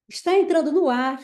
Está entrando no ar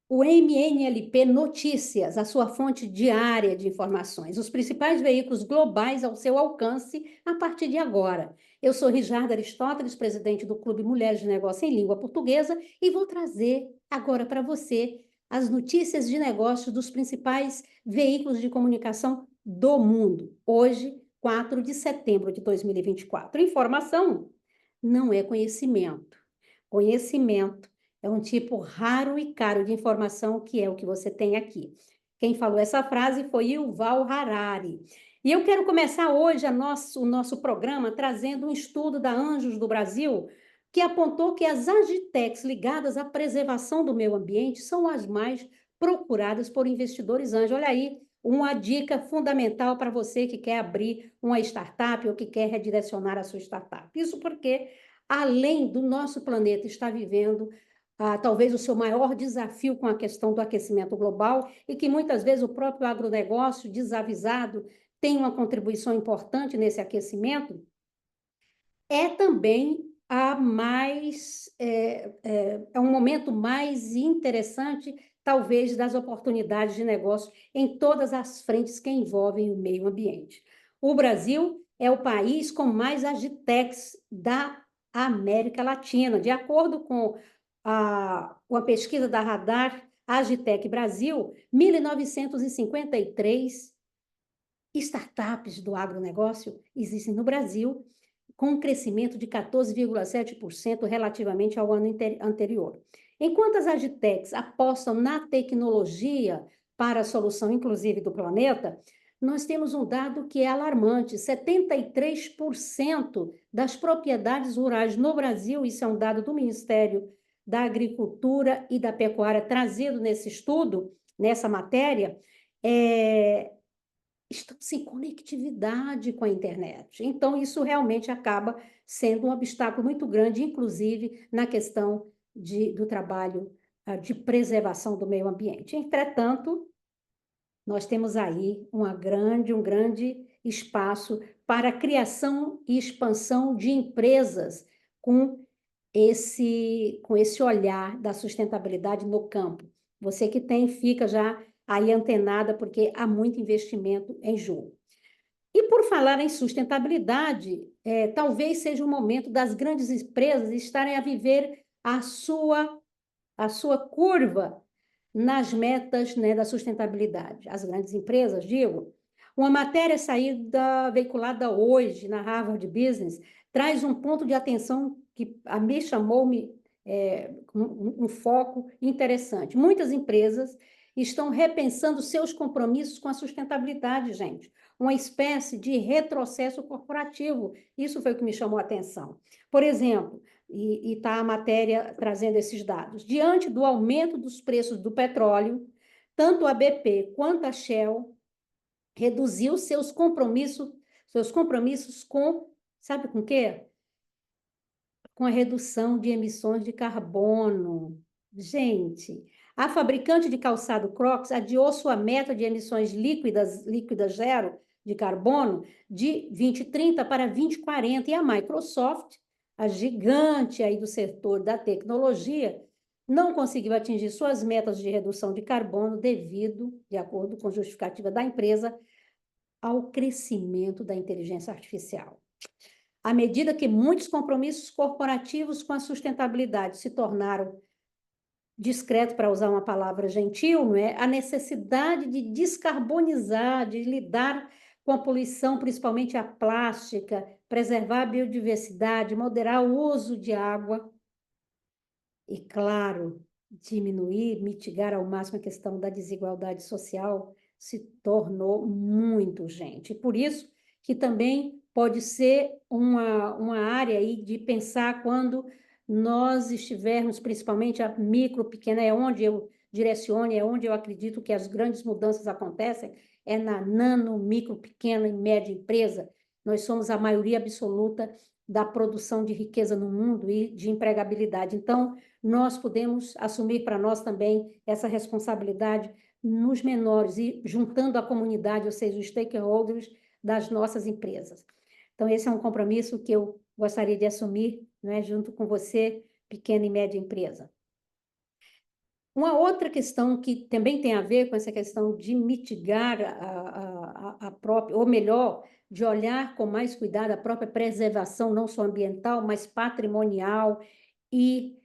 o MNLP Notícias, a sua fonte diária de informações, os principais veículos globais ao seu alcance a partir de agora. Eu sou Rijarda Aristóteles, presidente do Clube Mulheres de Negócio em Língua Portuguesa, e vou trazer agora para você as notícias de negócios dos principais veículos de comunicação do mundo. Hoje, 4 de setembro de 2024. Informação não é conhecimento. Conhecimento é um tipo raro e caro de informação que é o que você tem aqui. Quem falou essa frase foi Yuval Harari. E eu quero começar hoje o nosso programa trazendo um estudo da Anjos do Brasil, que apontou que as agitechs ligadas à preservação do meio ambiente são as mais procuradas por investidores anjos. Olha aí, uma dica fundamental para você que quer abrir uma startup ou que quer redirecionar a sua startup. Isso porque, além do nosso planeta estar vivendo talvez o seu maior desafio com a questão do aquecimento global e que muitas vezes o próprio agronegócio desavisado tem uma contribuição importante nesse aquecimento, é também é um momento mais interessante, talvez, das oportunidades de negócio em todas as frentes que envolvem o meio ambiente. O Brasil é o país com mais agitecs da América Latina. De acordo com uma pesquisa da Radar Agitec Brasil, 1.953 startups do agronegócio existem no Brasil, com um crescimento de 14,7% relativamente ao ano anterior. Enquanto as agitechs apostam na tecnologia para a solução, inclusive, do planeta, nós temos um dado que é alarmante: 73% das propriedades rurais no Brasil, isso é um dado do Ministério da Agricultura e da Pecuária, trazido nesse estudo, nessa matéria, estão sem conectividade com a internet. Então, isso realmente acaba sendo um obstáculo muito grande, inclusive na questão do trabalho de preservação do meio ambiente. Entretanto, nós temos aí um grande espaço para a criação e expansão de empresas com esse olhar da sustentabilidade no campo. Você que fica já aí antenada, porque há muito investimento em jogo. E por falar em sustentabilidade, talvez seja o momento das grandes empresas estarem a viver a sua curva nas metas, né, da sustentabilidade. As grandes empresas, digo, uma matéria saída, veiculada hoje na Harvard Business, traz um ponto de atenção que a mim chamou-me um foco interessante. Muitas empresas estão repensando seus compromissos com a sustentabilidade, gente. Uma espécie de retrocesso corporativo. Isso foi o que me chamou a atenção. Por exemplo, e está a matéria trazendo esses dados. Diante do aumento dos preços do petróleo, tanto a BP quanto a Shell reduziu seus compromissos com, sabe com o quê? Com a redução de emissões de carbono. Gente, a fabricante de calçado Crocs adiou sua meta de emissões líquidas zero de carbono de 2030 para 2040, e a Microsoft, a gigante aí do setor da tecnologia, não conseguiu atingir suas metas de redução de carbono devido, de acordo com justificativa da empresa, ao crescimento da inteligência artificial. À medida que muitos compromissos corporativos com a sustentabilidade se tornaram discreto, para usar uma palavra gentil, não é? A necessidade de descarbonizar, de lidar com a poluição, principalmente a plástica, preservar a biodiversidade, moderar o uso de água e, claro, diminuir, mitigar ao máximo a questão da desigualdade social se tornou muito urgente. Por isso que também pode ser uma área aí de pensar quando nós estivermos, principalmente a micro, pequena, é onde eu direciono, é onde eu acredito que as grandes mudanças acontecem, é na nano, micro, pequena e média empresa. Nós somos a maioria absoluta da produção de riqueza no mundo e de empregabilidade. Então, nós podemos assumir para nós também essa responsabilidade nos menores e juntando a comunidade, ou seja, os stakeholders das nossas empresas. Então, esse é um compromisso que eu gostaria de assumir, né, junto com você, pequena e média empresa. Uma outra questão que também tem a ver com essa questão de mitigar a própria, ou melhor, de olhar com mais cuidado a própria preservação, não só ambiental, mas patrimonial e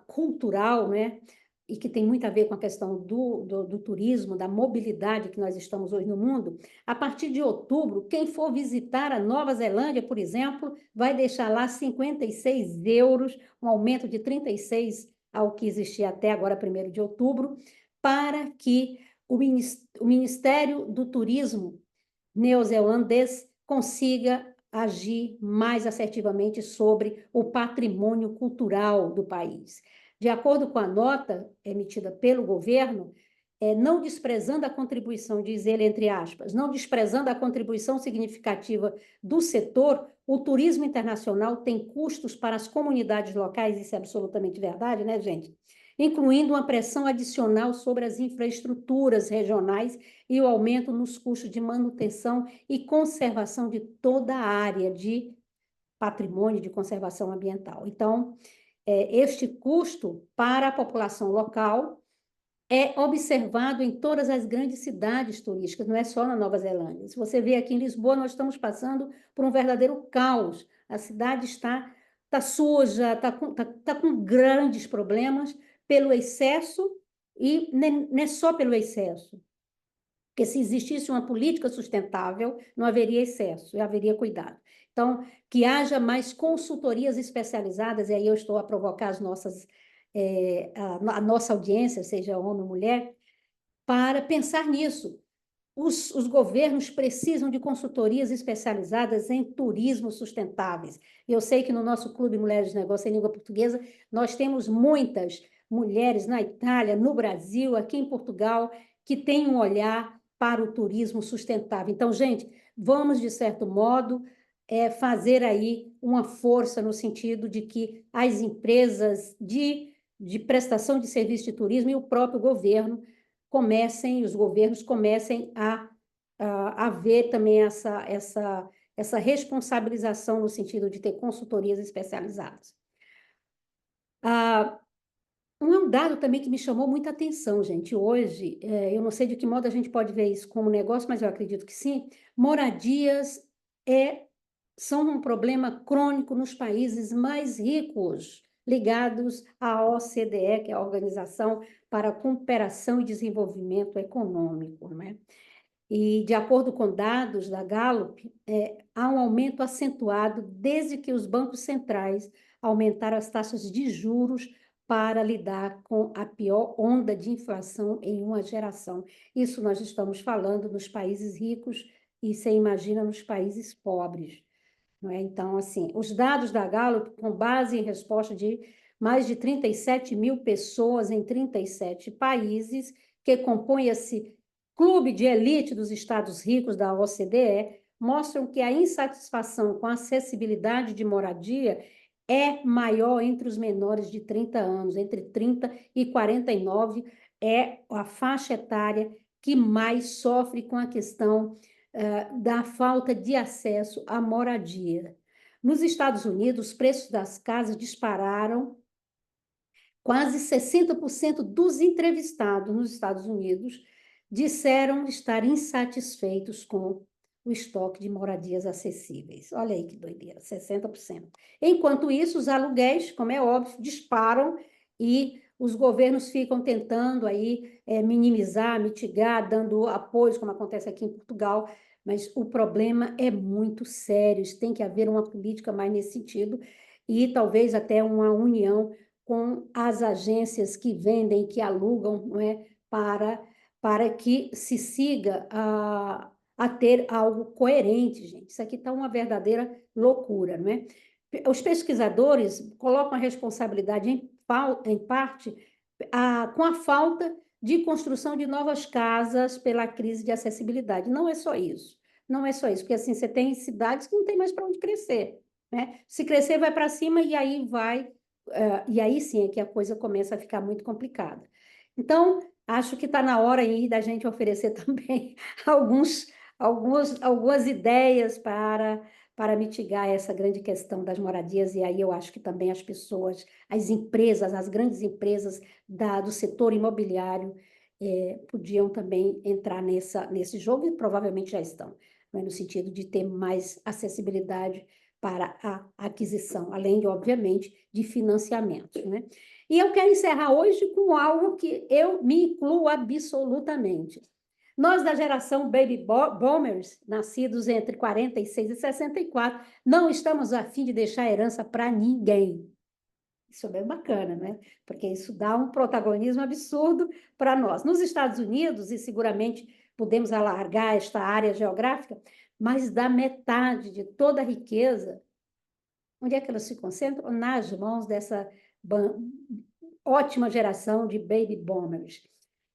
cultural, né? E que tem muito a ver com a questão do turismo, da mobilidade que nós estamos hoje no mundo. A partir de outubro, quem for visitar a Nova Zelândia, por exemplo, vai deixar lá 56 euros, um aumento de 36 ao que existia até agora, 1º de outubro, para que o Ministério do Turismo neozelandês consiga agir mais assertivamente sobre o patrimônio cultural do país. De acordo com a nota emitida pelo governo, não desprezando a contribuição, diz ele, entre aspas, não desprezando a contribuição significativa do setor, o turismo internacional tem custos para as comunidades locais, isso é absolutamente verdade, né, gente? Incluindo uma pressão adicional sobre as infraestruturas regionais e o aumento nos custos de manutenção e conservação de toda a área de patrimônio de conservação ambiental. Então, este custo para a população local é observado em todas as grandes cidades turísticas, não é só na Nova Zelândia. Se você vê aqui em Lisboa, nós estamos passando por um verdadeiro caos. A cidade está suja, está com grandes problemas pelo excesso, e não é só pelo excesso. Porque se existisse uma política sustentável, não haveria excesso, haveria cuidado. Então, que haja mais consultorias especializadas, e aí eu estou a provocar a nossa audiência, seja homem ou mulher, para pensar nisso. Os governos precisam de consultorias especializadas em turismo sustentáveis. Eu sei que no nosso Clube Mulheres de Negócio em Língua Portuguesa, nós temos muitas mulheres na Itália, no Brasil, aqui em Portugal, que têm um olhar para o turismo sustentável. Então, gente, vamos, de certo modo, fazer aí uma força no sentido de que as empresas de prestação de serviço de turismo e o próprio governo os governos comecem a ver também essa responsabilização no sentido de ter consultorias especializadas. Um dado também que me chamou muita atenção, gente, hoje, eu não sei de que modo a gente pode ver isso como negócio, mas eu acredito que sim, moradias são um problema crônico nos países mais ricos, ligados à OCDE, que é a Organização para a Cooperação e Desenvolvimento Econômico, né? E, de acordo com dados da Gallup, há um aumento acentuado desde que os bancos centrais aumentaram as taxas de juros para lidar com a pior onda de inflação em uma geração. Isso nós estamos falando nos países ricos e você imagina nos países pobres. Não é? Então, assim, os dados da Gallup, com base em resposta de mais de 37 mil pessoas em 37 países, que compõem esse clube de elite dos estados ricos da OCDE, mostram que a insatisfação com a acessibilidade de moradia é maior entre os menores de 30 anos, entre 30 e 49 é a faixa etária que mais sofre com a questão da falta de acesso à moradia. Nos Estados Unidos, os preços das casas dispararam. Quase 60% dos entrevistados nos Estados Unidos disseram estar insatisfeitos com o estoque de moradias acessíveis. Olha aí que doideira, 60%. Enquanto isso, os aluguéis, como é óbvio, disparam e os governos ficam tentando aí minimizar, mitigar, dando apoios, como acontece aqui em Portugal, mas o problema é muito sério, tem que haver uma política mais nesse sentido e talvez até uma união com as agências que vendem, que alugam, não é, para que se siga a ter algo coerente, gente. Isso aqui está uma verdadeira loucura, não é? Os pesquisadores colocam a responsabilidade, em parte, com a falta de construção de novas casas pela crise de acessibilidade. Não é só isso. Não é só isso, porque assim, você tem cidades que não tem mais para onde crescer, né? Se crescer, vai para cima e aí e aí sim é que a coisa começa a ficar muito complicada. Então, acho que está na hora aí da gente oferecer também algumas ideias para mitigar essa grande questão das moradias, e aí eu acho que também as pessoas, as empresas, as grandes empresas do setor imobiliário podiam também entrar nesse jogo, e provavelmente já estão, né, no sentido de ter mais acessibilidade para a aquisição, além, de, obviamente, de financiamentos, né? E eu quero encerrar hoje com algo que eu me incluo absolutamente. Nós, da geração Baby Boomers, nascidos entre 46 e 64, não estamos a fim de deixar herança para ninguém. Isso é bem bacana, né? Porque isso dá um protagonismo absurdo para nós. Nos Estados Unidos, e seguramente podemos alargar esta área geográfica, mas da metade de toda a riqueza, onde é que ela se concentra? Nas mãos dessa ótima geração de baby boomers.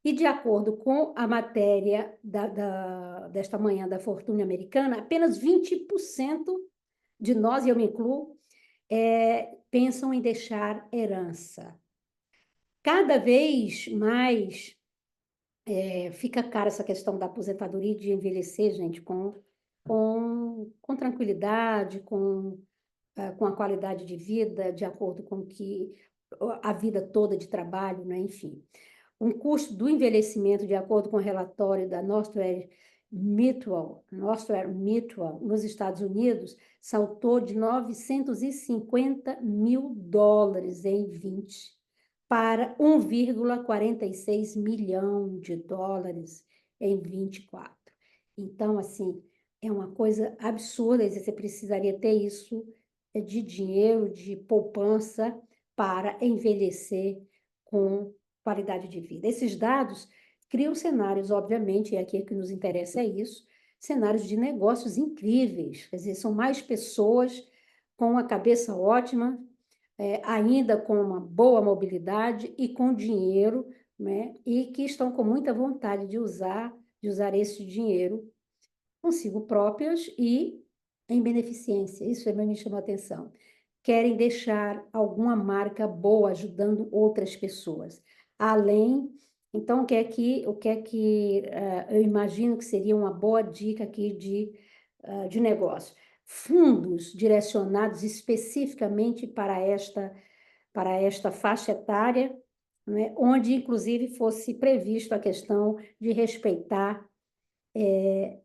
E, de acordo com a matéria desta manhã da Fortune Americana, apenas 20% de nós, e eu me incluo, pensam em deixar herança. Cada vez mais fica cara essa questão da aposentadoria e de envelhecer, gente, com tranquilidade, com a qualidade de vida, de acordo com que a vida toda de trabalho, né? Enfim. Um custo do envelhecimento, de acordo com o relatório da Northwestern Mutual, nos Estados Unidos, saltou de $950 mil em 20 para 1,46 milhão de dólares em 24. Então, assim, é uma coisa absurda, você precisaria ter isso de dinheiro, de poupança para envelhecer com qualidade de vida. Esses dados criam cenários, obviamente, e aqui o que nos interessa é isso, cenários de negócios incríveis, quer dizer, são mais pessoas com a cabeça ótima, ainda com uma boa mobilidade e com dinheiro, né, e que estão com muita vontade de usar esse dinheiro consigo próprias e em beneficência. Isso também me chamou a atenção. Querem deixar alguma marca boa ajudando outras pessoas. Além, então, o que é que eu imagino que seria uma boa dica aqui de negócio? Fundos direcionados especificamente para esta faixa etária, né, onde, inclusive, fosse previsto a questão de respeitar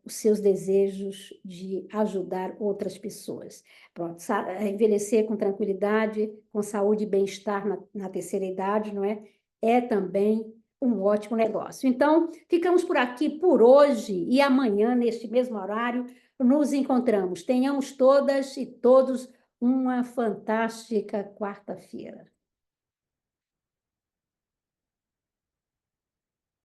os seus desejos de ajudar outras pessoas. Pronto, envelhecer com tranquilidade, com saúde e bem-estar na terceira idade, não é? É também um ótimo negócio. Então, ficamos por aqui por hoje e amanhã, neste mesmo horário, nos encontramos. Tenhamos todas e todos uma fantástica quarta-feira.